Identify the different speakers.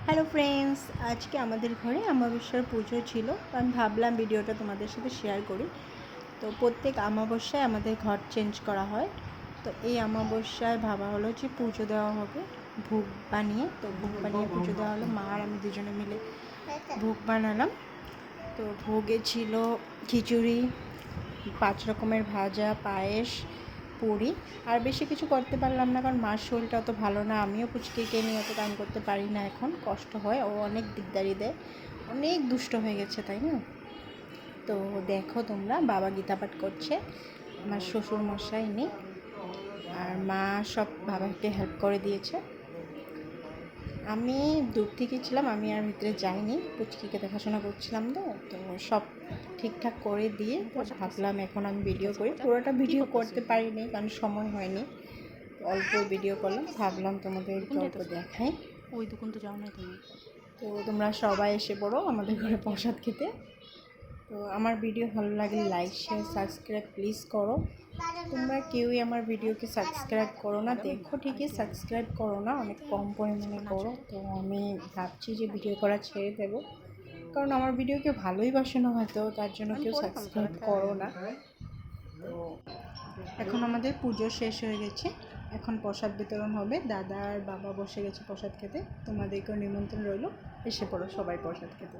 Speaker 1: Hello friends, আজকে আমাদের ঘরে অমাবস্যার পুজো ছিল। তো আমি ভাবলাম ভিডিওটা তোমাদের সাথে শেয়ার করি। তো প্রত্যেক অমাবস্যায় আমাদের ঘর চেঞ্জ করা হয়। তো এই অমাবস্যায় ভাবা হলো যে পুজো দেওয়া হবে ভোগ বানিয়ে। তো ভোগ বানিয়ে পুজো দেওয়া হলো, মা আর আমি দুজনে মিলে ভোগ বানালাম। তো ভোগে ছিল খিচুড়ি, 5 রকমের ভাজা, পায়েস, পুরি। আর বেশি কিছু করতে পারলাম না, কারণ মার শরীরটা অত ভালো না। আমিও পুচকিকে নিয়ে অত কাম করতে পারি না, এখন কষ্ট হয়, ও অনেক দিকদারি দেয়, অনেক দুষ্ট হয়ে গেছে, তাই না? তো দেখো তোমরা, বাবা গীতা পাঠ করছে, আমার শ্বশুর মশাই নেই, আর মা সব বাবাকে হেল্প করে দিয়েছে। আমি দূর থেকে ছিলাম, আমি আর ভিতরে যাইনি, পুচকিকে দেখাশোনা করছিলাম। তো তো সব ঠিকঠাক করে দিয়ে ভাবলাম এখন আমি ভিডিও করি। পুরোটা ভিডিও করতে পারিনি, কারণ সময় হয়নি, অল্প ভিডিও করলাম। ভাবলাম তোমাদের অল্প দেখাই।
Speaker 2: ওই দোকান তো যাও না তুমি।
Speaker 1: তো তোমরা সবাই এসে পড়ো আমাদের ঘরে প্রসাদ খেতে। তো আমার ভিডিও ভালো লাগলে লাইক, শেয়ার, সাবস্ক্রাইব প্লিজ করো। তোমরা কেউই আমার ভিডিওকে সাবস্ক্রাইব করো না, দেখো ঠিকই, সাবস্ক্রাইব করো না, অনেক কম পরিমাণে করো। তো আমি ভাবছি যে ভিডিও করা ছেড়ে দেবো, কারণ আমার ভিডিও কেউ ভালোই বাসে না হয়তো, তার জন্য কেউ সাবস্ক্রাইব করো না। তো এখন আমাদের পুজো শেষ হয়ে গেছে, এখন প্রসাদ বিতরণ হবে। দাদা আর বাবা বসে গেছে প্রসাদ খেতে, তোমাদেরকেও নিমন্ত্রণ রইল, এসে পড়ো সবাই প্রসাদ খেতে।